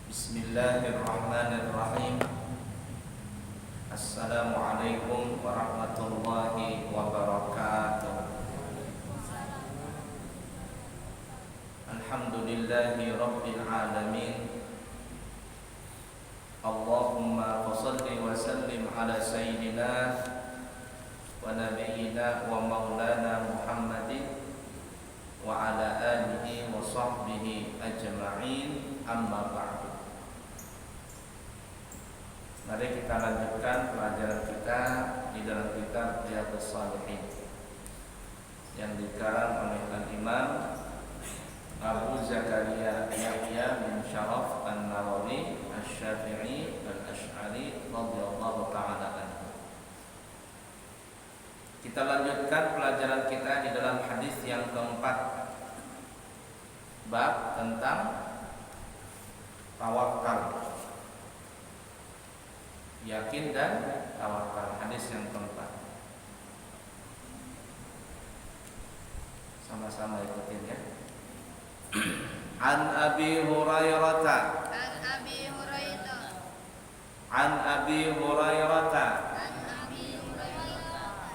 Bismillahirrahmanirrahim. Assalamualaikum warahmatullahi wabarakatuh. Alhamdulillahi rabbil alamin. Allahumma shalli wa sallim ala sayyidina wa nabiyyina wa maulana Muhammadin wa ala alihi wa sahbihi ajma'in, amma ba'du. Mari kita lanjutkan pelajaran kita di dalam kitab Riyadhus Shalihin yang dikarang oleh Al-Imam Abu Zakaria Yahya bin Sharaf An-Nawawi Asy-Syafi'i Al-Asy'ari radhiyallahu ta'ala anhu. Kita lanjutkan pelajaran kita di dalam hadis yang keempat, bab tentang tawakal, yakin dan tawakal. Hadis yang keempat, sama-sama ikutin ya. An Abi Hurairah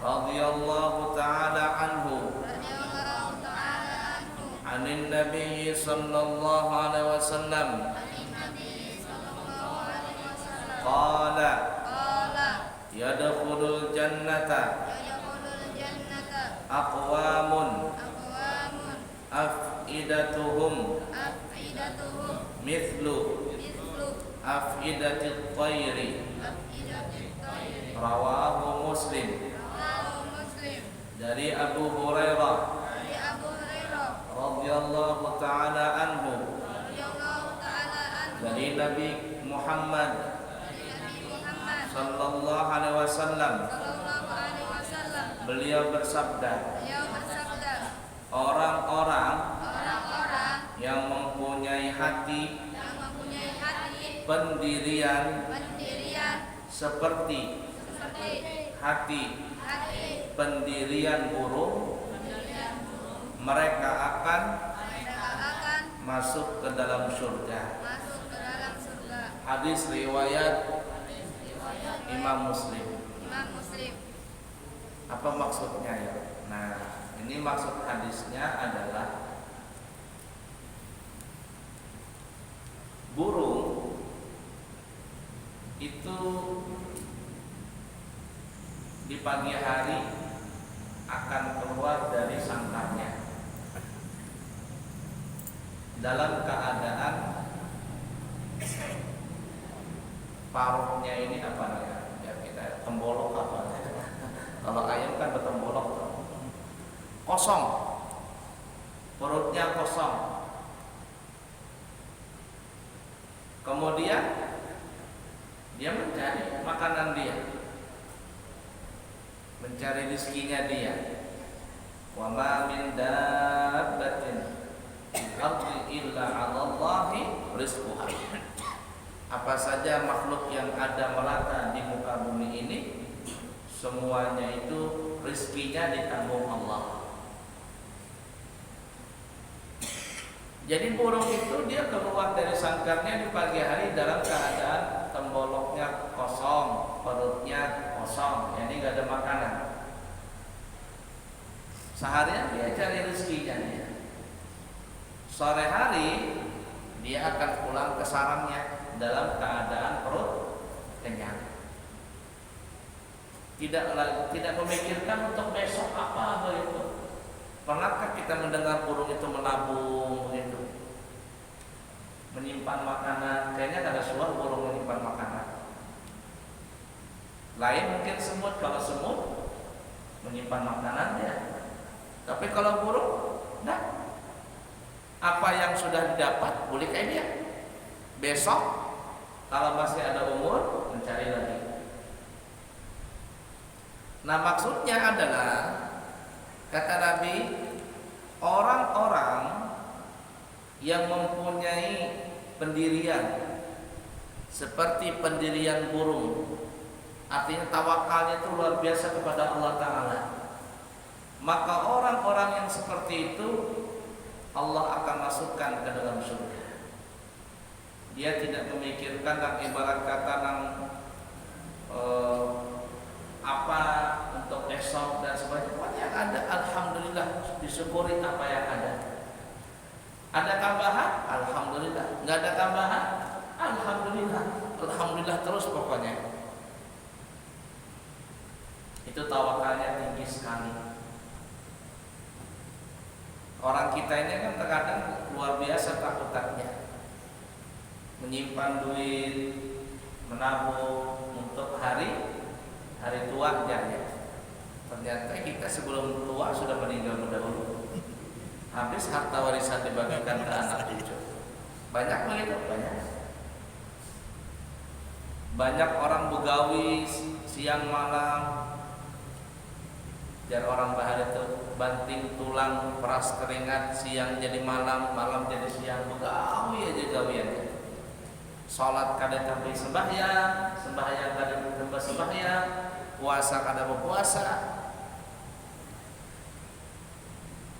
radhiyallahu ta'ala anhu anin Nabi sallallahu alaihi wasallam qala yadkhulul jannata aqwamun afidatuhum mithlu afidatit tayri rawahu Muslim. Dari Abu Hurairah radhiyallahu ta'ala anhu, dari Nabi Muhammad sallallahu alaihi wasallam, beliau bersabda, orang-orang yang mempunyai hati pendirian seperti hati pendirian burung, mereka akan masuk ke dalam surga. Hadis riwayat Imam Muslim. Apa maksudnya ya? Nah, ini maksud hadisnya adalah burung itu di pagi hari akan keluar dari sangkarnya dalam keadaan paruhnya ini apa ya kita tembolok apa kalau ayam kan bertembolok kosong, perutnya kosong. Kemudian dia mencari makanan dia, mencari rezekinya dia. Wa ma min dabbatin fil ardi illa 'ala Allahi rizquha. Apa saja makhluk yang ada melata di muka bumi ini, semuanya itu rezekinya ditanggung Allah. Jadi burung itu dia keluar dari sangkarnya di pagi hari dalam keadaan temboloknya kosong, perutnya kosong, jadi nggak ada makanan. Seharian dia cari rezekinya dia. Sore hari dia akan pulang ke sarangnya dalam keadaan perut kenyang. Tidak memikirkan untuk besok apa begitu. Pernahkah kita mendengar burung itu menabung begitu, menyimpan makanan? Kayaknya ada suara burung menyimpan makanan. Lain mungkin semut, kalau semut menyimpan makanannya. Tapi kalau burung, nah, apa yang sudah didapat boleh kayak dia. Besok kalau masih ada umur mencari lagi. Nah, maksudnya adalah kata Nabi, orang-orang yang mempunyai pendirian seperti pendirian burung, artinya tawakalnya itu luar biasa kepada Allah Ta'ala, maka orang-orang yang seperti itu Allah akan masukkan ke dalam surga. Dia tidak memikirkan dan ibarat kata nang apa untuk esok dan sebagainya. Pokoknya yang ada alhamdulillah, disyukuri apa yang ada. Ada tambahan, alhamdulillah. Enggak ada tambahan, alhamdulillah. Alhamdulillah terus pokoknya. Itu tawakalnya tinggi sekali. Orang kita ini kan terkadang luar biasa takutannya, menyimpan duit, menabung untuk hari tua ya. Ternyata kita sebelum tua sudah meninggal dahulu. Habis harta warisan dibagikan ke anak cucu. Banyak begitu, banyak. Banyak orang begawi siang malam. Jar orang bahar itu banting tulang, peras keringat, siang jadi malam, malam jadi siang, begawi aja gawiannya. Salat kada tambah sembahyang, sembahyang kada tambah sembahyang, puasa kada berpuasa.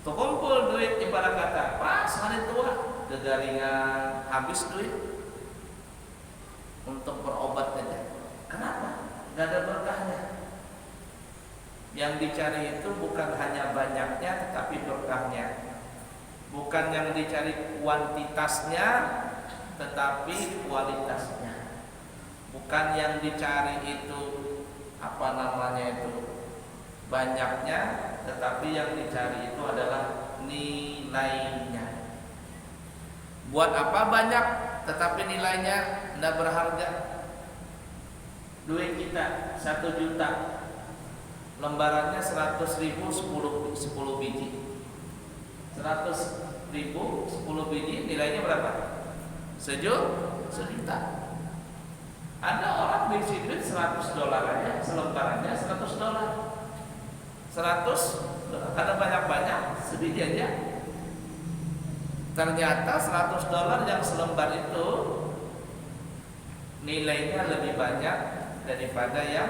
Tuh kumpul duit ibarat kata pas hari tua gegaringan, habis duit untuk berobat aja. Kenapa? Gak ada berkahnya. Yang dicari itu bukan hanya banyaknya tetapi berkahnya. Bukan yang dicari kuantitasnya tetapi kualitasnya. Bukan yang dicari itu apa namanya itu banyaknya, tetapi yang dicari itu adalah nilainya. Buat apa banyak tetapi nilainya tidak berharga? Duit kita 1 juta, lembarannya 100.000 10 biji. 100.000 10 biji nilainya berapa? Sejuta. Ada orang beli duit $100 aja, selembarannya $100. 100 ada banyak-banyak sebiji aja. Ternyata $100 yang selembar itu nilainya lebih banyak daripada yang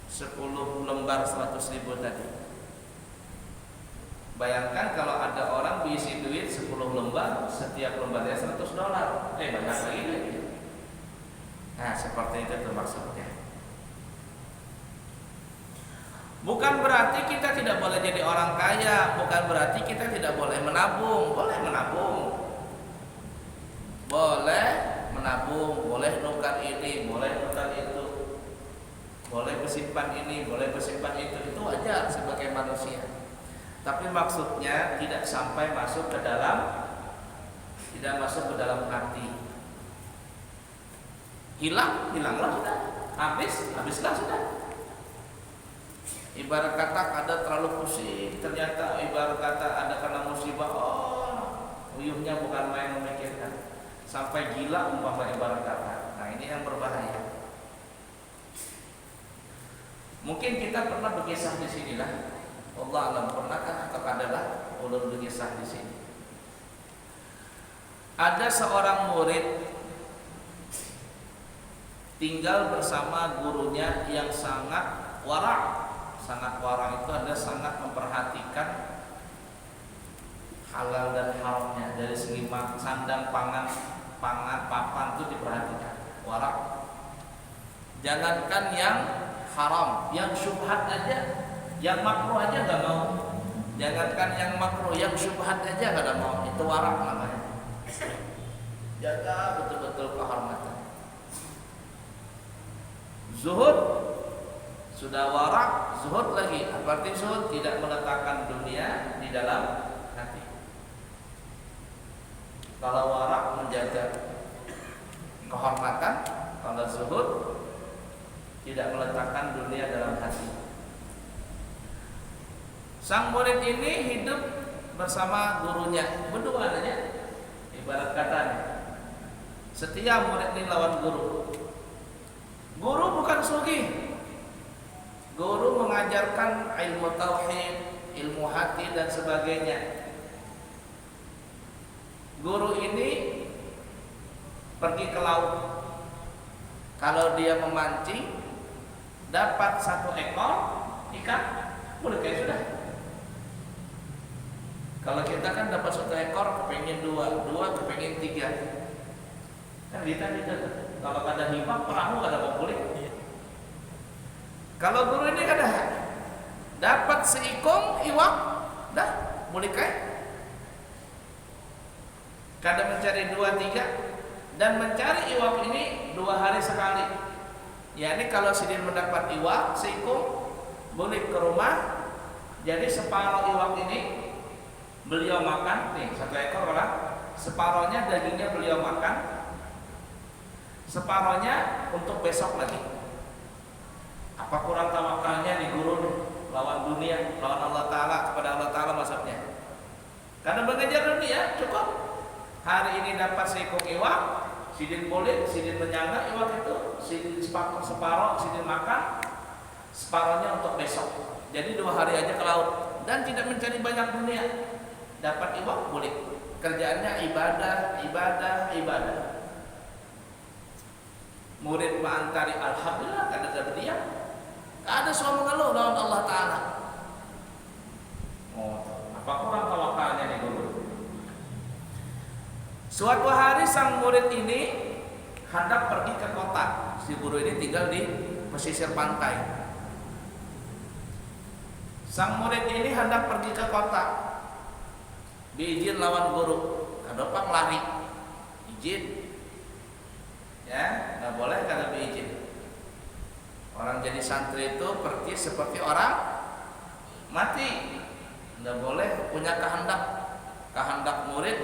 10 lembar 100.000 tadi. Bayangkan kalau ada orang berisi duit 10 lembar, setiap lembarnya $100, banyak lagi. Nah, seperti itu tuh maksudnya. Bukan berarti kita tidak boleh jadi orang kaya, bukan berarti kita tidak boleh menabung. Boleh menabung, boleh nukar ini, boleh nukar itu, boleh bersimpan ini, boleh bersimpan itu wajar sebagai manusia. Tapi maksudnya tidak sampai masuk ke dalam hati. Hilanglah sudah, habislah sudah. Ibarat kata ada terlalu pusing, ternyata ibarat kata ada kena musibah, uyuhnya bukan main memikirkan, sampai gila umpama ibarat kata. Nah, ini yang berbahaya. Mungkin kita pernah berkisah di sinilah. Allah alam, pernahkah atau adalah ulun berkisah di sini? Ada seorang murid tinggal bersama gurunya yang sangat wara'. Sangat wara' itu ada sangat memperhatikan halal dan haramnya, dari segi sandang pangan papan itu diperhatikan. Wara'. Jangankan yang haram, yang syubhat aja, yang makruh aja gak mau. Jangankan yang makruh, yang syubhat aja gak mau. Itu wara' namanya. Jaga betul-betul kehormatan. Zuhud, sudah wara', zuhud lagi. Berarti zuhud tidak meletakkan dunia di dalam hati. Kalau wara' menjaga kehormatan, kalau zuhud tidak meletakkan dunia dalam hati. Sang murid ini hidup bersama gurunya, berdua aja. Ibarat katanya, setia murid ini lawan guru. Guru bukan sugih. Guru mengajarkan ilmu tauhid, ilmu hati dan sebagainya. Guru ini pergi ke laut. Kalau dia memancing, dapat 1 ekor ikan, boleh kayak sudah. Kalau kita kan dapat 1 ekor, kepengin 2, 2 kepengin 3. Kan ditanya itu. Kalau kada himap perahu kada mau pulih. Kalau guru ini kada dapat seikong iwak, dah boleh kai. Kada mencari 2-3 dan mencari iwak ini 2 hari sekali. Ya ini kalau sidin mendapat iwak seikong boleh ke rumah. Jadi separuh iwak ini beliau makan nih 1 ekor lah. Separohnya dagingnya beliau makan, separohnya untuk besok lagi. Apa kurang tawakalnya di guru nih, lawan dunia, lawan Allah Ta'ala, kepada Allah Ta'ala maksudnya. Karena mengejar dunia cukup. Hari ini dapat seekor iwak, sidin boleh, sidin menyangga iwak itu, sidin separoh, sidin makan, separohnya untuk besok. Jadi 2 hari aja ke laut dan tidak mencari banyak dunia. Dapat iwak boleh. Kerjaannya ibadah, ibadah, ibadah. Murid mengantari alhamdulillah kada ada dia. Ada suami ngeluh lawan Allah Ta'ala. Oh, apa kurang tawakalnya nih guru? Suatu hari sang murid ini hendak pergi ke kota. Si guru ini tinggal di pesisir pantai. Sang murid ini hendak pergi ke kota. Diizin lawan guru, kadang lari, izin, ya, nggak boleh kada diizin. Orang jadi santri itu pergi seperti orang mati, nggak boleh punya kehendak murid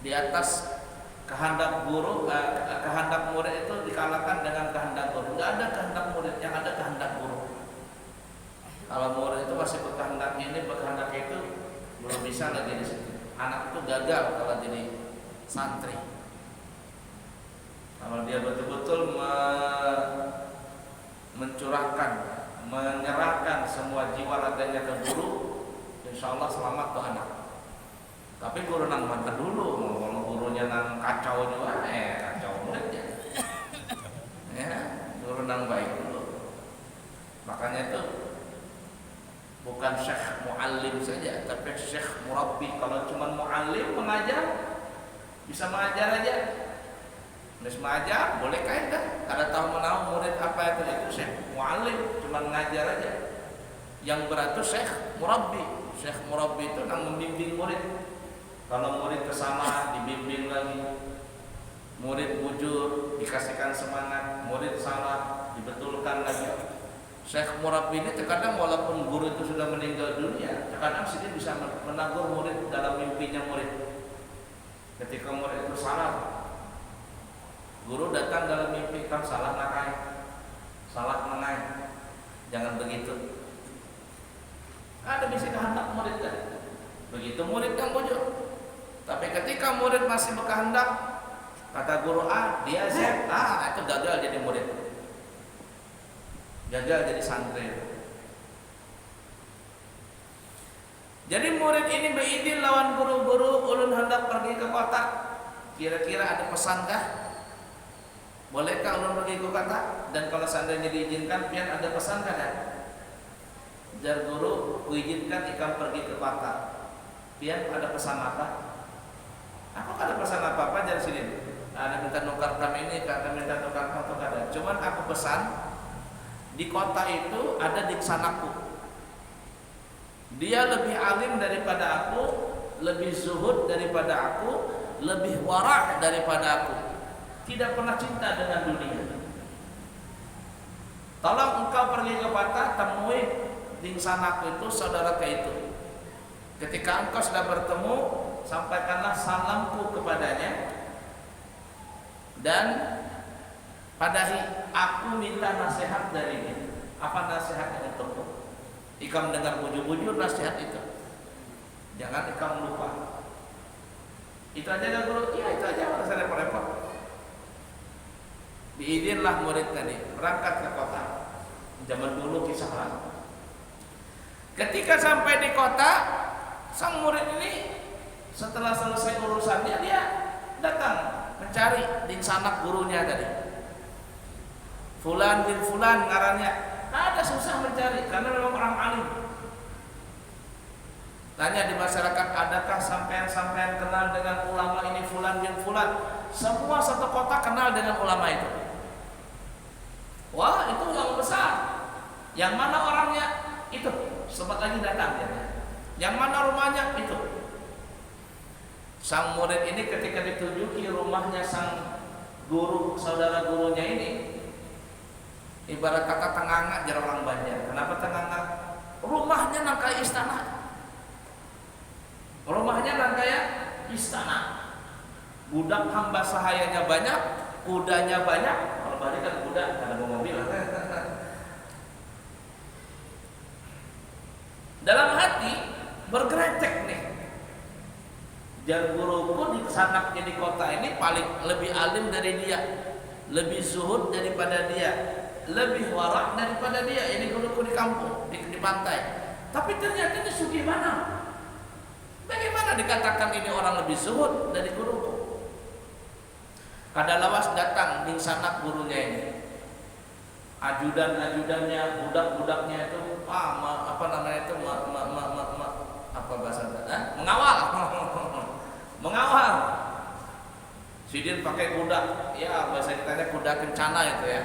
di atas kehendak guru, kehendak murid itu dikalahkan dengan kehendak guru. Nggak ada kehendak murid, yang ada kehendak guru. Kalau murid itu masih berkehendak ini, berkehendak itu, belum bisa lagi di situ. Anak itu gagal kalau jadi santri. Kalau dia betul-betul mencurahkan, menyerahkan semua jiwa raganya ke guru, insya Allah selamat tuh anak. Tapi guru nang mantap dulu, kalau gurunya nang kacau juga, kacau muridnya. Ya, guru nang baik dulu. Makanya itu bukan syekh muallim saja, tapi syekh murabbi. Kalau cuma muallim mengajar, bisa mengajar aja. Terus mengajar boleh kain dah. Ada tahu menahu murid apa itu syekh muallim, cuma mengajar aja. Yang berat itu syekh murabbi. Syekh murabbi itu yang membimbing murid. Kalau murid kesalahan dibimbing lagi. Murid bujur dikasihkan semangat, murid salah dibetulkan lagi. Syekh murabbi ini terkadang walaupun guru itu sudah meninggal dunia, terkadang sini bisa menegur murid dalam mimpinya murid. Ketika murid itu salah, guru datang dalam mimpi, kan salah nakai, salah mengai, jangan begitu. Ada bisa kehendak murid kan? Begitu murid yang bujur. Tapi ketika murid masih berkehendak, kata guru A, dia Z, itu gagal jadi murid. Gagal jadi santri. Jadi murid ini berizin lawan guru-guru, ulun hendak pergi ke kota. Kira-kira ada pesankah? Bolehkah ulun pergi ke kota? Dan kalau seandainya diizinkan, pian ada pesan kada? Jar guru, kuizinkan ikam pergi ke kota. Pian ada pesan apa? Aku kada pesan apa-apa jar sini. Ada minta nukar kami ini, kada minta nukar kamu kada. Cuman aku pesan, di kota itu ada diksanaku. Dia lebih alim daripada aku, lebih zuhud daripada aku, lebih wara' daripada aku. Tidak pernah cinta dengan dunia. Tolong engkau pergi ke kota, temui diksanaku itu, saudara itu. Ketika engkau sudah bertemu, sampaikanlah salamku kepadanya. Dan padahi aku minta nasihat darinya. Apa nasihatnya untukku? Ikam dengar bujur-bujur nasihat itu. Jangan ikam lupa. Itu aja gak guru? Iya itu aja, nggak usah repot-repot. Diizinlah murid tadi berangkat ke kota. Zaman dulu kisah lah. Ketika sampai di kota, sang murid ini setelah selesai urusannya dia datang mencari dinsanak gurunya tadi. Fulan bin Fulan ngarannya. Ada susah mencari karena memang orang alim. Tanya di masyarakat, adakah sampean kenal dengan ulama ini fulan bin fulan? Semua satu kota kenal dengan ulama itu. Wah, itu ulama besar. Yang mana orangnya? Itu. Sempat lagi datang dia. Yang mana rumahnya? Itu. Sang murid ini ketika ditujuki rumahnya sang guru, saudara gurunya ini, ibarat kata tengangak jar orang Banjar. Kenapa tengangak? Rumahnya nang kayak istana. Rumahnya nang kayak istana. Budak hamba sahayanya banyak, kudanya banyak. Kalau balik kan kuda, ada mobil. Dalam hati bergeretek nih. Jar guruku di sanaknya di kota ini paling lebih alim dari dia, lebih zuhud daripada dia, lebih warak daripada dia. Ini guruku di kampung, di pantai. Tapi ternyata ini sugih mana? Bagaimana dikatakan ini orang lebih zuhud dari guruku? Kadalawas datang di sanak gurunya ini. Ajudan-ajudannya, budak-budaknya itu apa namanya itu apa bahasa mengawal. Mengawal. Sidin pakai kuda, ya bahasa kitanya kuda kencana itu ya.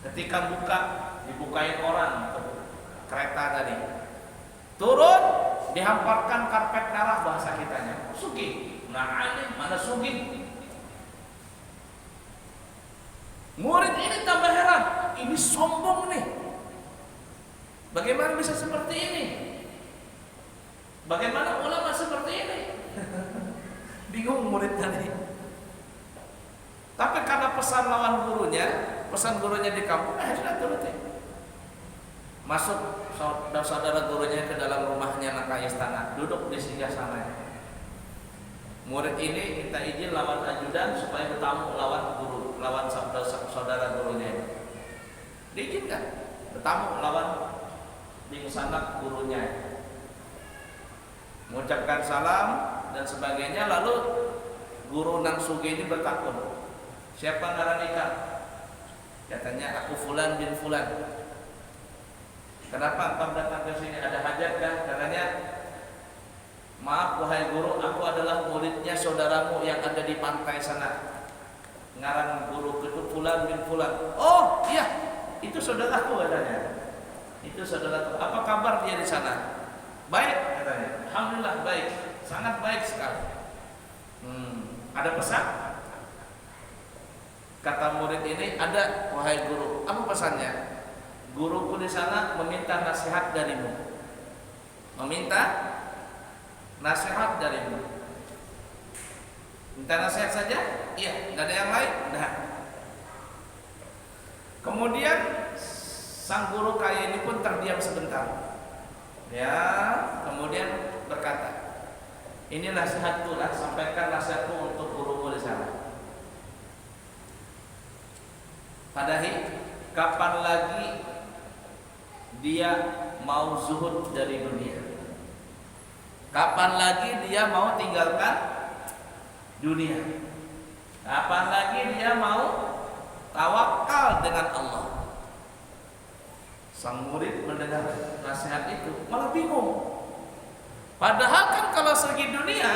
Ketika dibukain orang kereta tadi. Turun, dihamparkan karpet merah bahasa kitanya. Sugih. Nah, ini mana sugih? Murid ini tambah heran, ini sombong nih. Bagaimana bisa seperti ini? Bagaimana ulama seperti ini? Bingung murid tadi. Tapi karena pesan lawan gurunya, pesan gurunya di kampung, sudah turutin. Masuk saudara gurunya ke dalam rumahnya nang istana, duduk di singgah sana. Murid ini minta izin lawan ajudan supaya bertamu lawan guru, lawan saudara gurunya. Diizinkan bertamu lawan di sana gurunya. Mengucapkan salam dan sebagainya, lalu guru nang sugi ini bertakun, siapa ngaranika? Katanya aku fulan bin fulan. Kenapa engkau datang ke sini? Ada hajat kah? Katanya, maaf wahai guru, aku adalah muridnya saudaramu yang ada di pantai sana. Ngaran guru itu fulan bin fulan. Oh iya, itu saudaraku katanya. Itu saudaraku. Apa kabar dia di sana? Baik katanya. Alhamdulillah baik, sangat baik sekali. Ada pesan? Kata murid ini, ada wahai guru. Apa pesannya? Guruku di sana meminta nasihat darimu. Meminta nasihat darimu. Minta nasihat saja? Iya, tidak ada yang lain? Nah. Kemudian sang guru kaya ini pun terdiam sebentar. Ya, kemudian berkata, ini nasihatku lah, sampaikan nasihatku untuk gurumu di sana. Padahal kapan lagi dia mau zuhud dari dunia? Kapan lagi dia mau tinggalkan dunia? Kapan lagi dia mau tawakal dengan Allah? Sang murid mendengar nasihat itu malah bingung. Padahal kan kalau segi dunia,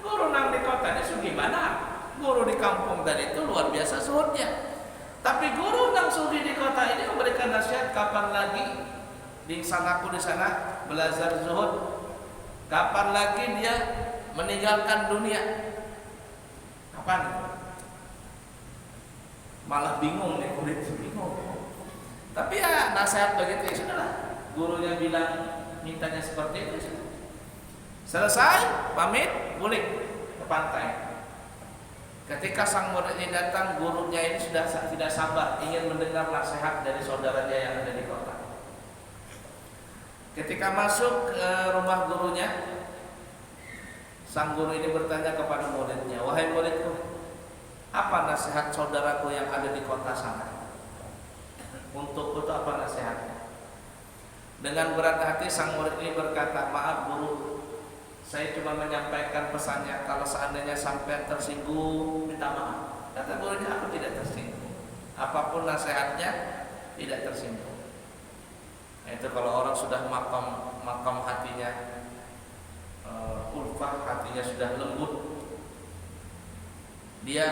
guru nang di kota ini sugi mana? Guru di kampung tadi itu luar biasa zuhudnya. Tapi guru nang sugi di kota ini memberikan nasihat, kapan lagi di sanaku di sana belajar zuhud? Kapan lagi dia meninggalkan dunia? Kapan? Malah bingung nih murid, bingung. Tapi ya nasihat begitu ya sudahlah. Gurunya bilang mintanya seperti itu. Selesai, pamit, balik ke pantai. Ketika sang murid ini datang, gurunya ini sudah tidak sabar ingin mendengar nasihat dari saudaranya yang ada di kota. Ketika masuk ke rumah gurunya, sang guru ini bertanya kepada muridnya, wahai muridku, apa nasihat saudaraku yang ada di kota sana? Untuk apa nasihatnya? Dengan berat hati sang murid ini berkata, maaf guru, saya cuma menyampaikan pesannya, kalau seandainya sampai tersinggung, minta maaf. Kata gurunya, aku tidak tersinggung. Apapun nasihatnya, tidak tersinggung. Itu kalau orang sudah makam makam hatinya ulfah, hatinya sudah lembut, dia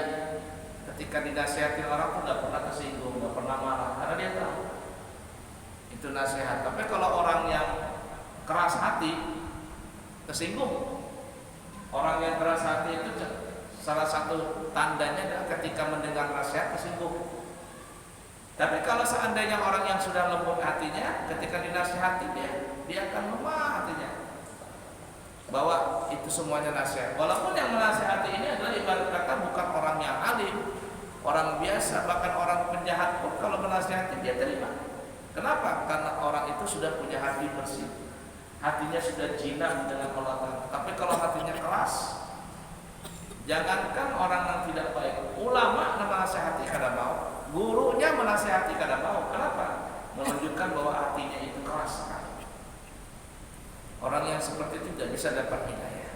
ketika dinasihati orang tuh nggak pernah tersinggung, nggak pernah marah, karena dia tahu itu nasihat. Tapi kalau orang yang keras hati tersinggung. Orang yang keras hati itu salah satu tandanya adalah ketika mendengar nasihat tersinggung. Tapi kalau seandainya orang yang sudah lembut hatinya, ketika dinasihati dia akan lemah hatinya, bahwa itu semuanya nasihat. Walaupun yang menasihati ini adalah ibarat kata bukan orang yang alim, orang biasa, bahkan orang penjahat pun kalau menasihati dia terima. Kenapa? Karena orang itu sudah punya hati bersih, hatinya sudah jinak dengan Allah Ta'ala. Tapi kalau hatinya keras, jangankan orang yang tidak baik, ulama menasihati kada mau, gurunya menasihati kada mau. Kenapa? Menunjukkan bahwa hatinya itu keras sekali. Orang yang seperti itu tidak bisa dapat hidayah.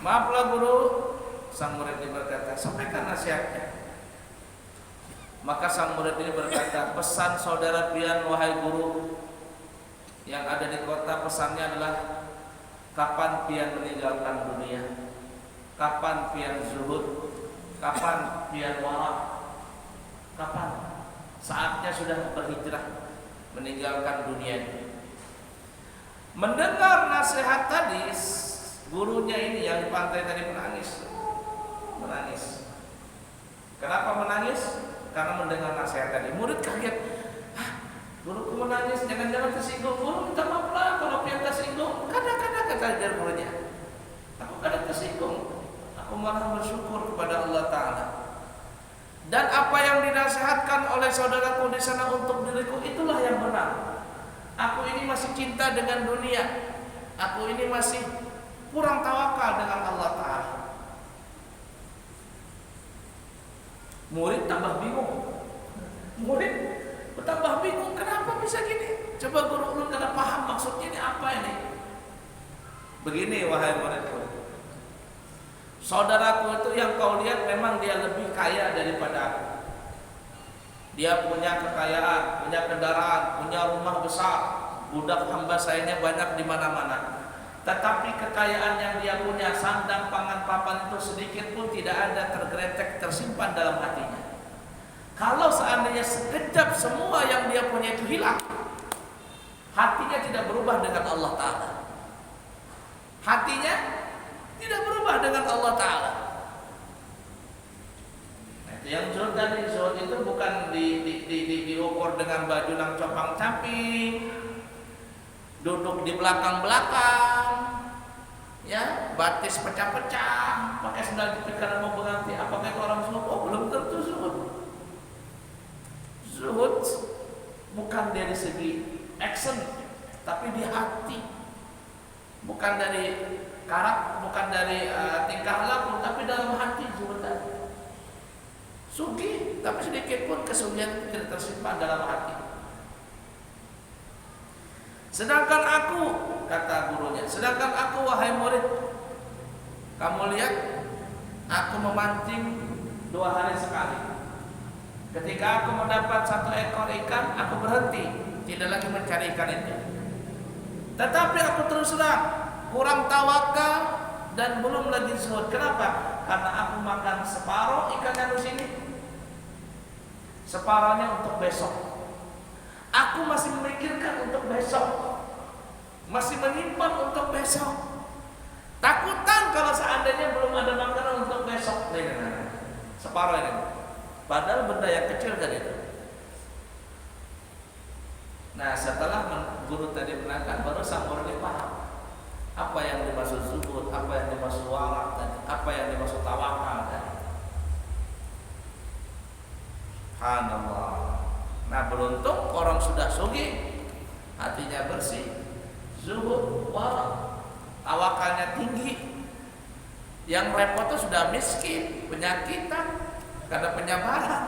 Maaflah guru, sang murid ini berkata, sampaikan nasihatnya. Maka sang murid ini berkata, pesan saudara pian wahai guru yang ada di kota, pesannya adalah kapan pian meninggalkan dunia, kapan pian zuhud, kapan pian wara, kapan saatnya sudah berhijrah meninggalkan dunia ini. Mendengar nasihat tadi, gurunya ini yang di pantai tadi menangis. Kenapa menangis? Karena mendengar nasihat tadi. Murid kaget, guruku menangis, jangan-jangan tersinggung. Guru minta maaf lah kalau pian tersinggung. Kadang-kadang kata dia gurunya, aku kadang tersinggung, aku malah bersyukur kepada Allah Ta'ala. Dan apa yang dinasihatkan oleh saudaraku di sana untuk diriku, itulah yang benar. Aku ini masih cinta dengan dunia, aku ini masih kurang tawakal dengan Allah Ta'ala. Murid tambah bingung. Murid bertambah bingung, kenapa bisa gini? Coba guru ulun kada paham maksudnya ini apa ini. Begini wahai muridku, saudaraku itu yang kau lihat memang dia lebih kaya daripada aku. Dia punya kekayaan, punya kendaraan, punya rumah besar, budak hamba sayanya banyak di mana-mana. Tetapi kekayaan yang dia punya, sandang, pangan, papan itu sedikit pun tidak ada tergeletek, tersimpan dalam hatinya. Kalau seandainya sekejap semua yang dia punya itu hilang, hatinya tidak berubah dengan Allah Ta'ala. Hatinya tidak berubah dengan Allah Ta'ala. Yang zuhud tadi, zuhud itu bukan diukur dengan baju nang copang camping, duduk di belakang-belakang, ya, batis pecah-pecah, pakai sendal jepit karena mau berganti. Apakah itu orang zuhud? Oh, belum tentu zuhud. Zuhud bukan dari segi action, tapi di hati. Bukan dari karakter, bukan dari tingkah laku, tapi dalam hati zuhud tadi. Sugih, tapi sedikit pun kesugihan tidak tersimpan dalam hati. Sedangkan aku, kata gurunya, sedangkan aku wahai murid, kamu lihat, aku memancing 2 hari sekali. Ketika aku mendapat 1 ekor ikan, aku berhenti, tidak lagi mencari ikan itu. Tetapi aku terus terang kurang tawakal dan belum lagi zuhud. Kenapa? Karena aku makan separuh ikan yang di sini, separuhnya untuk besok. Aku masih memikirkan untuk besok, masih menyimpan untuk besok. Takutan kalau seandainya belum ada makanan untuk besok. Separuh ini, padahal benda yang kecil kan itu. Nah, setelah guru tadi menerangkan, baru sang murid paham apa yang dimaksud zuhud, apa yang dimaksud wara tadi, apa yang dimaksud tawakal tadi. Subhanallah. Nah, beruntung orang sudah sugih, hatinya bersih, zuhud, wara, tawakalnya tinggi. Yang repot itu sudah miskin, penyakitan, karena penyabaran,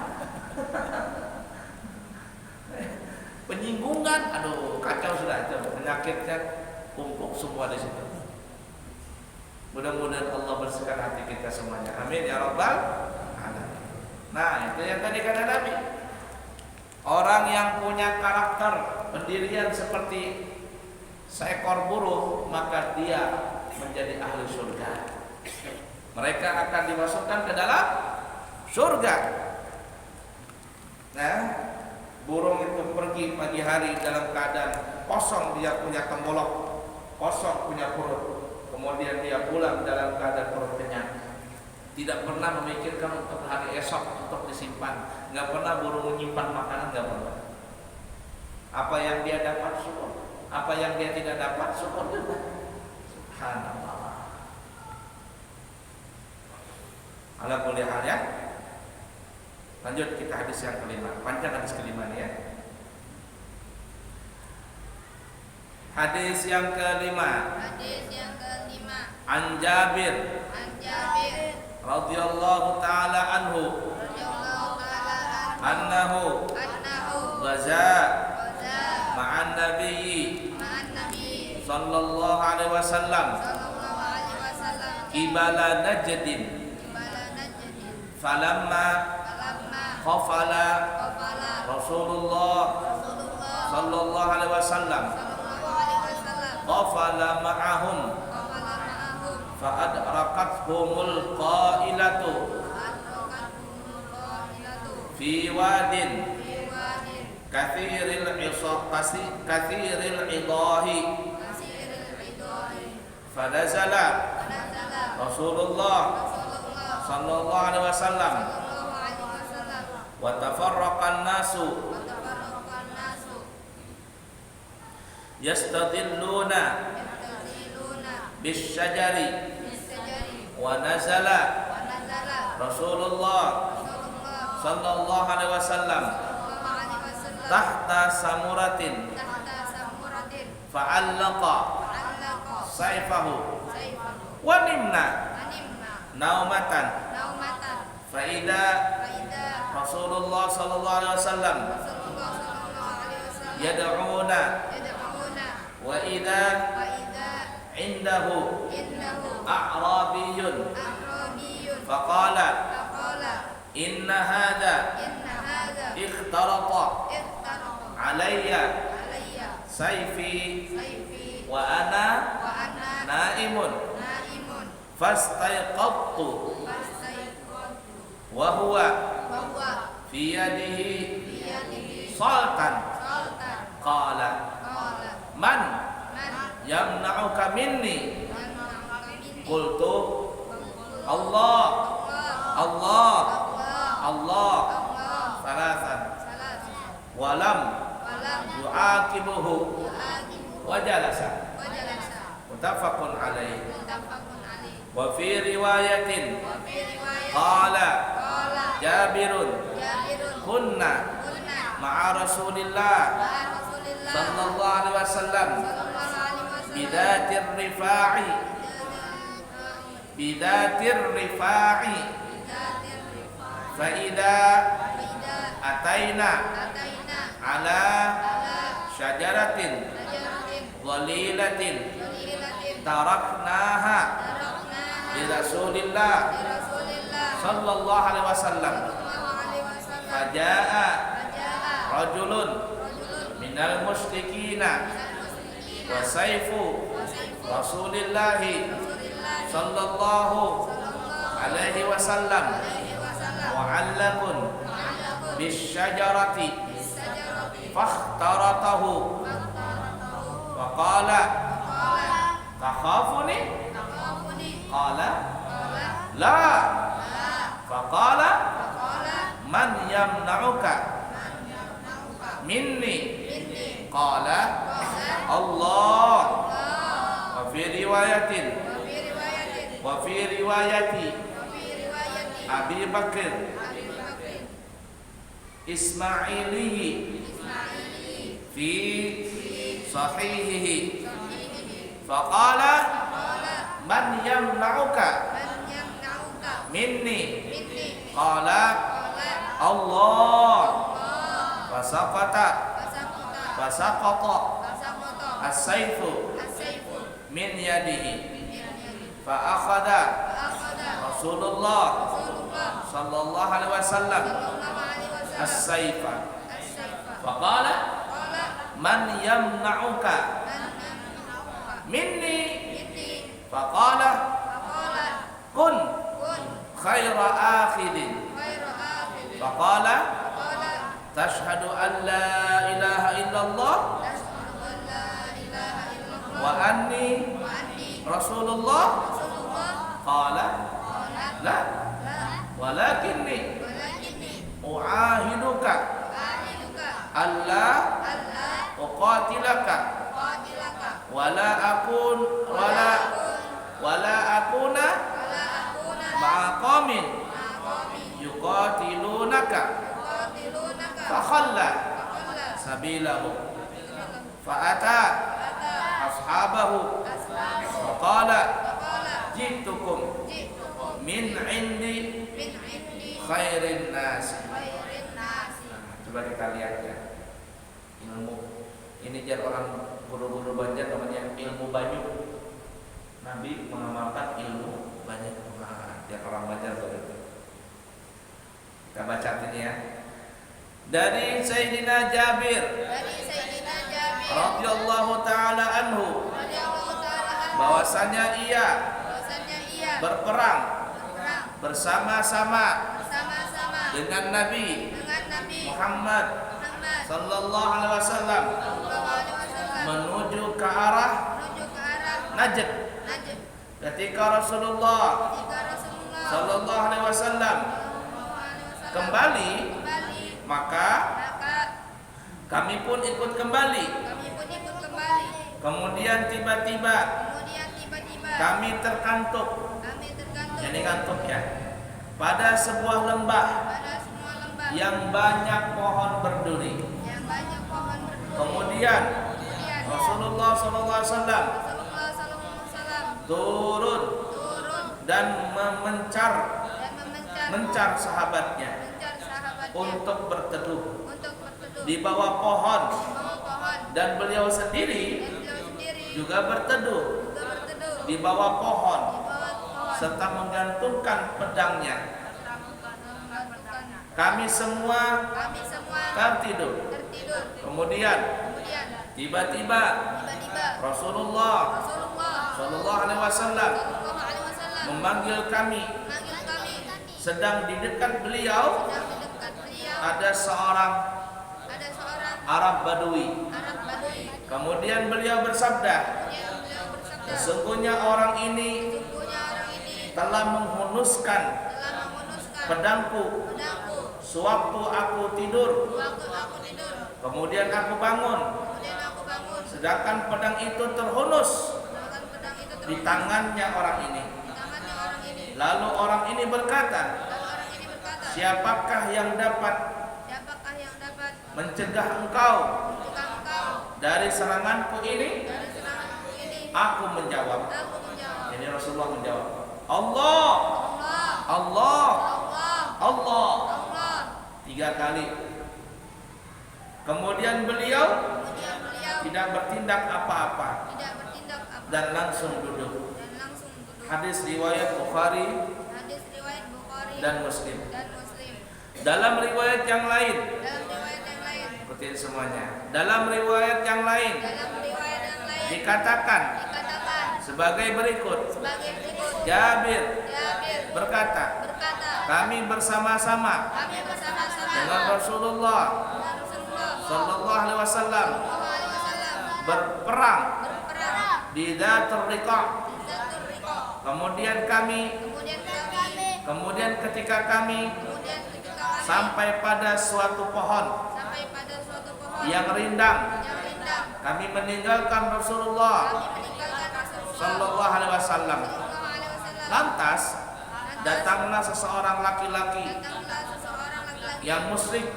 penyinggungan, aduh kacau sudah itu, penyakitnya kumpul semua di situ. Mudah-mudahan Allah bersihkan hati kita semuanya. Amin ya rabbal alamin. Nah, itu yang tadi kata Nabi. Orang yang punya karakter pendirian seperti seekor burung, maka dia menjadi ahli surga. Mereka akan dimasukkan ke dalam surga. Nah, burung itu pergi pagi hari dalam keadaan kosong, dia punya tenggolok, kosong punya perut. Kemudian dia pulang dalam keadaan perut kenyang. Tidak pernah memikirkan untuk hari esok untuk disimpan. Nggak pernah burung menyimpan makanan, nggak pernah. Apa yang dia dapat syukur, apa yang dia tidak dapat syukur juga. Subhanallah. Ala kulli hal ya. Lanjut kita hadis yang kelima. Panjang hadis kelima nih ya. Hadis yang kelima. An Jabir radhiyallahu taala anhu annahu ghaza ma'an nabiyyi sallallahu alaihi wasallam qibala najdin falamma khafala Rasulullah sallallahu alaihi wasallam qafala ma'ahum fa'adrakathumul qailatu fi wadin kathiril idahi fadazala Rasulullah sallallahu alaihi wasallam wa tafarraqan nasu yastadilluna bisyajari wa nazala Rasulullah sallallahu alaihi wasallam tahta samuratin fa'allaqa sayfahu wa nimna naumatan fa'ida Rasulullah sallallahu alaihi wasallam yad'una wa idza indahu a'rabiyun faqala inna hadha ikhtarata alayya sayfi wa ana naimun fastayqadtu wa huwa fi yadihi saltan qala man yamna'uka minni qultu Allah Allah Allah salasan walam yu'aqibuhu wa jalasa muttafaqun alaih wa fi riwayatin qala Jabirun kunna ma'a Rasulillah sallallahu alaihi wasallam bidatir rifa'i fa idza ataina ala syajaratin dhalilatin taraknaha li Rasulillah sallallahu alaihi wasallam fajaa rajulun minal musyrikina wa sayfu Rasulillahi sallallahu alaihi wasallam mu'allaqun bisyajarati fakhtaratahu wa qala takhafuni qala la faqala man yamna'uka minni qala Allah wa fi riwayatin wa fi riwayati Abi Bakr Ismailihi fi sahihihi faqala man yamna'uka minni qala Allah fasaqata as-sayfu min yadihi fa akhadha Rasulullah sallallahu alaihi wasallam as-sayfa faqala man yamna'uka minni faqala kun khaira akhidin faqala tashhadu an la ilaha illallah wa anni rasulullah qala la walakinni u'ahiduka alla uqatilaka wala akuna ma'a qaumin yuqatilunaka fakhalla sabilahu fa'ata ashabahu faqala jitukum min indi khairin nasi. Coba kita lihat ya, ilmu ini jar orang guru-guru Banjar namanya ilmu banyu. Nabi mengamalkan ilmu banyak. Jar orang Banjar begitu. Kita baca ini ya. Dari Sayyidina Jabir radhiyallahu taala anhu bahwasanya ia berperang bersama-sama dengan Nabi Muhammad sallallahu alaihi wasallam menuju ke arah Najd. Ketika Rasulullah sallallahu alaihi wasallam kembali, maka kami pun ikut kembali. Kemudian tiba-tiba kami terkantuk. Jadi ngantuk ya. Pada sebuah lembah yang banyak pohon berduri. Kemudian Rasulullah SAW turun dan mencar sahabatnya untuk berteduh di bawah pohon, dan beliau sendiri juga berteduh di bawah pohon serta menggantungkan pedangnya. Kami semua tertidur. Kemudian tiba-tiba Rasulullah sallallahu alaihi wasallam memanggil kami. Sedang di dekat beliau ada seorang Arab Badui. Kemudian beliau bersabda, sesungguhnya orang ini telah menghunuskan pedangku sewaktu aku tidur. Kemudian aku bangun, sedangkan pedang itu terhunus di tangannya orang ini. Lalu orang ini berkata, siapakah yang dapat mencegah engkau dari seranganku ini? Aku menjawab. Jadi Rasulullah menjawab, Allah, Allah, Allah, 3 kali. Kemudian beliau tidak bertindak apa-apa dan langsung duduk. Hadis riwayat Bukhari dan Muslim. Dalam riwayat yang lain, ikutin semuanya. Dalam riwayat yang lain dikatakan sebagai berikut. Jabir berkata, kami bersama-sama dengan Rasulullah sallallahu alaihi wasallam berperang di Dzatur Riqa'. Kemudian ketika kami sampai pada suatu pohon yang rindang, kami meninggalkan Rasulullah sallallahu alaihi wasallam. Lantas datanglah seseorang laki-laki yang musyrik,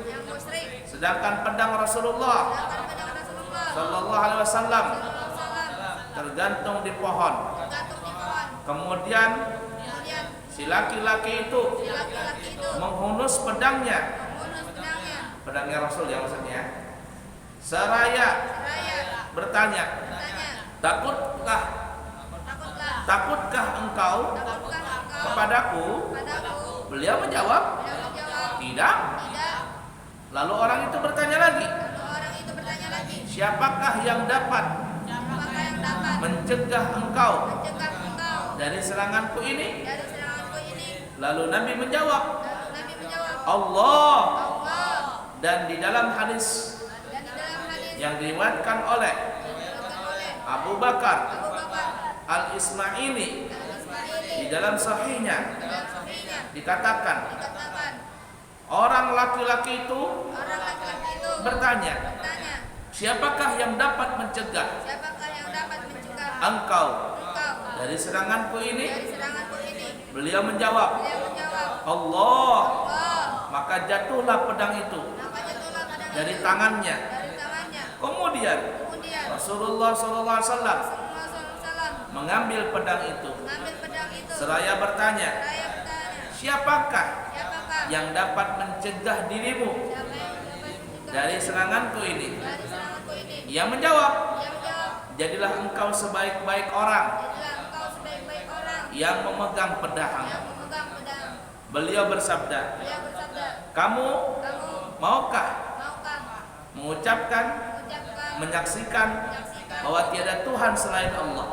sedangkan pedang Rasulullah sallallahu alaihi wasallam tergantung di pohon. Kemudian si laki-laki itu menghunus pedangnya Rasul ya maksudnya, seraya bertanya, takutkah engkau kepadaku? Beliau menjawab, tidak. Lalu orang itu bertanya lagi, Siapakah yang dapat mencegah engkau dari seranganku ini? Lalu Nabi menjawab, Allah. Dan di dalam hadis yang diriwayatkan oleh Abu Bakar Al-Ismaili di dalam sahihnya dikatakan, orang laki-laki itu bertanya, siapakah yang dapat mencegah engkau dari seranganku ini? Beliau menjawab, Allah. Maka jatuhlah pedang itu dari tangannya. Kemudian Rasulullah SAW mengambil pedang itu seraya bertanya, siapakah yang dapat mencegah dirimu dari seranganku ini? Ia menjawab, jadilah engkau sebaik-baik orang yang memegang pedang. Beliau bersabda, kamu maukah mengucapkan, menyaksikan bahwa tiada Tuhan selain Allah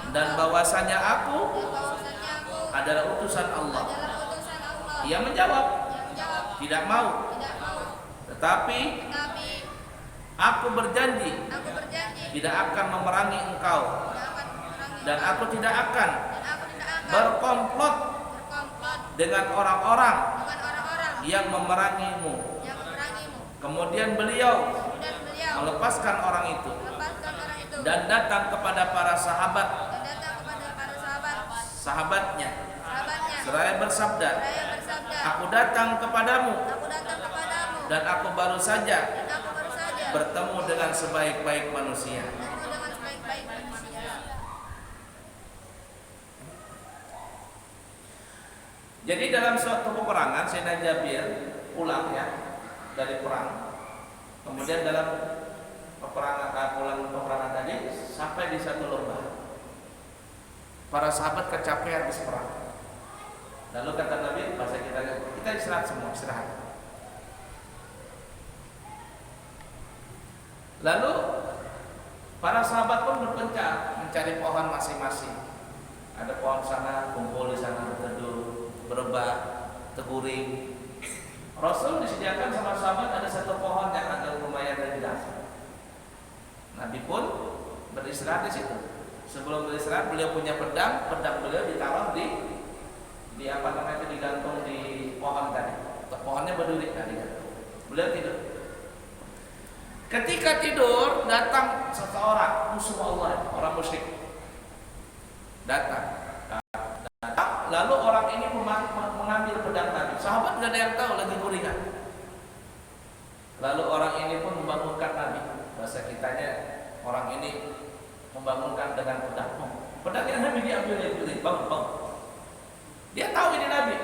dan bahwasanya aku adalah utusan Allah? Ia menjawab, tidak mau. Tetapi aku berjanji tidak akan memerangi engkau, dan aku tidak akan berkomplot dengan orang-orang yang memerangimu. Kemudian beliau melepaskan orang itu dan datang kepada para sahabatnya seraya bersabda, aku datang kepadamu dan aku baru saja bertemu dengan sebaik-baik manusia. Jadi dalam suatu peperangan Sayyidina Jabir pulang dari perang. Kemudian dalam peperangan tadi sampai di satu lembah. Para sahabat kecapean habis perang. Lalu kata Nabi, bahasa kita istirahat semua, istirahat. Lalu para sahabat pun berpencar mencari pohon masing-masing. Ada pohon sana, kumpul di sana berteduh, berebah, teguring. Rasul disediakan sama sahabat ada satu pohon yang agak lumayan rendah. Nabi pun beristirahat di situ. Sebelum beristirahat beliau punya pedang beliau ditaruh di digantung di pohon tadi. Pohonnya berduri tadi. Beliau tidur. Ketika tidur datang seseorang musuh Allah, orang musyrik. Datang. Lalu orang ini mengambil pedang Nabi. Sahabat tidak ada yang tahu, lagi gulingan. Lalu orang ini pun membangunkan Nabi. Bahasa kitanya, orang ini membangunkan dengan pedang. Pedangnya Nabi diambil dari bangun. Dia tahu ini Nabi.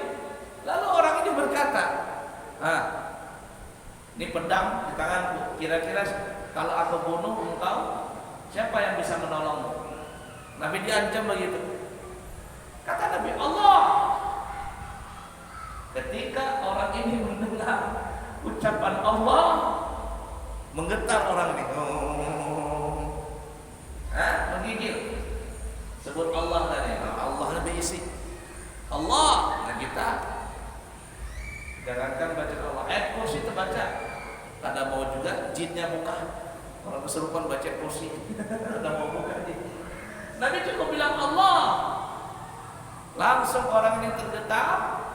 Lalu orang ini berkata, ini pedang di tanganku. Kira-kira kalau aku bunuh engkau, siapa yang bisa menolongmu? Nabi diancam begitu. Kata Nabi, Allah. Ketika orang ini mendengar ucapan Allah, menggetar orang ini. Menggigil. Sebut Allah tadi. Allah lebih isi. Allah. Nah kita jangankan baca Allah, ayat kursi terbaca. Ada mau juga jinnya buka. Orang kesurupan baca kursi. Ada mau buka jin. Nabi cukup bilang Allah. Langsung orang ini tergetar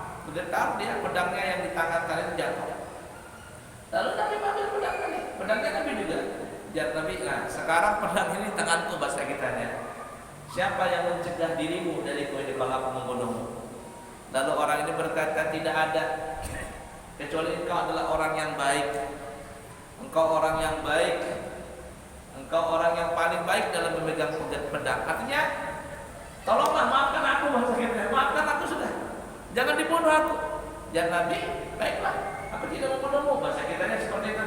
dia, pedangnya yang di tangan kalian jatuh. Lalu Nabi ambil pedang tadi, pedangnya Nabi juga. Jatuh Nabi, nah sekarang pedang ini tanganku, bahasa kitanya. Siapa yang mencegah dirimu dari ini kalau aku membunuhmu? Lalu orang ini berkata, tidak ada, kecuali engkau adalah orang yang baik. Engkau orang yang baik. Engkau orang yang paling baik dalam memegang pedang. Artinya, tolonglah maafkan aku, bahasa kita. Maafkan aku sudah. Jangan dibunuh aku. Dan Nabi, baiklah, aku tidak membunuhmu. Bahasa kitanya seperti itu.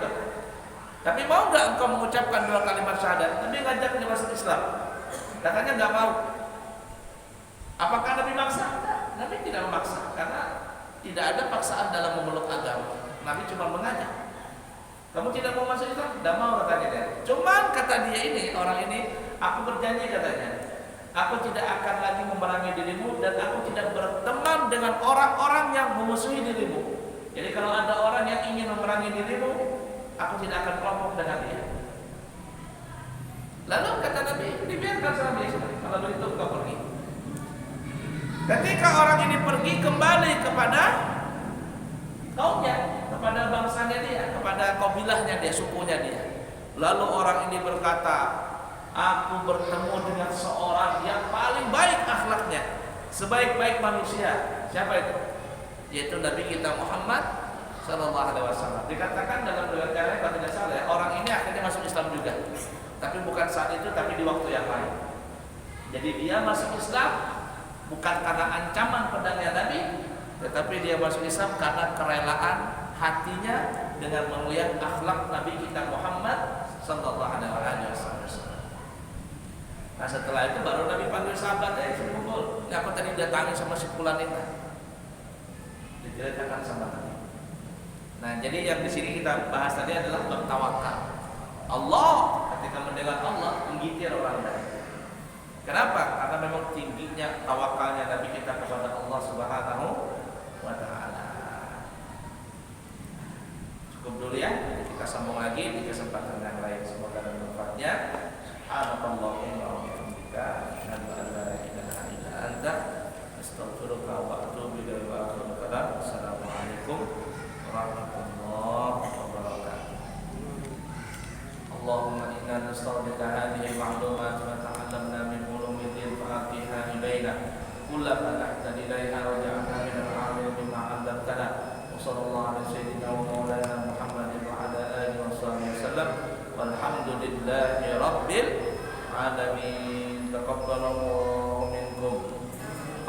Tapi mau nggak engkau mengucapkan 2 kalimat syahadat? Nabi ngajak dia masuk Islam. Katanya nggak mau. Apakah Nabi maksa? Nabi tidak memaksa, karena tidak ada paksaan dalam memeluk agama. Nabi cuma mengajak. Kamu tidak mau masuk Islam? Tidak mau, katanya dia. Cuman kata dia ini, orang ini, aku berjanji katanya, aku tidak akan lagi memerangi dirimu dan aku tidak berteman dengan orang-orang yang memusuhi dirimu. Jadi kalau ada orang yang ingin memerangi dirimu, aku tidak akan kelompok dengan dia. Lalu kata Nabi, dibiarkan sama dia. Kalau begitu kau pergi. Ketika orang ini pergi kembali kepada kaumnya, kepada bangsanya dia, kepada kabilahnya dia, sukunya dia. Lalu orang ini berkata, aku bertemu dengan seorang yang paling baik akhlaknya, sebaik-baik manusia. Siapa itu? Yaitu Nabi kita Muhammad Sallallahu Alaihi Wasallam. Dikatakan dalam riwayat yang lain, kalau tidak salah, orang ini akhirnya masuk Islam juga, tapi bukan saat itu, tapi di waktu yang lain. Jadi dia masuk Islam bukan karena ancaman pedangnya Nabi, tetapi dia masuk Islam karena kerelaan hatinya dengan melihat akhlak Nabi kita Muhammad Sallallahu Alaihi Wasallam. Nah setelah itu baru Nabi panggil sahabatnya, kumpul. Ini aku tadi datangi sama si fulan ini. Diceritakan sama Nabi. Nah jadi yang di sini kita bahas tadi adalah bab tawakal. Allah ketika mendengar Allah menggigit orang lain. Kenapa? Karena memang tingginya tawakalnya Nabi kita kepada Allah Subhanahu wa Ta'ala. Cukup dulu ya, kita sambung lagi di kesempatan yang lain. Semoga bermanfaatnya. Subhanallahumma wa bihamdika, asyhadu an la ilaha illa anta, astaghfiruka wa atubu ilaika wa akhiru kalam. Assalamualaikum warahmatullahi wabarakatuh. Allahumma inna nasta'udika hadhihi al-ma'lumat wa ta'allamna min ulumi din fa'atiha ilaina kullama nahtadi ilaiha wa ja'alna min al-'amil bima 'allamtana wa sallallahu ala sayyidina wa maulana Muhammadin wa ala alihi wa sahbihi wasallam walhamdulillahi rabbil alamin. Taqabbalallahu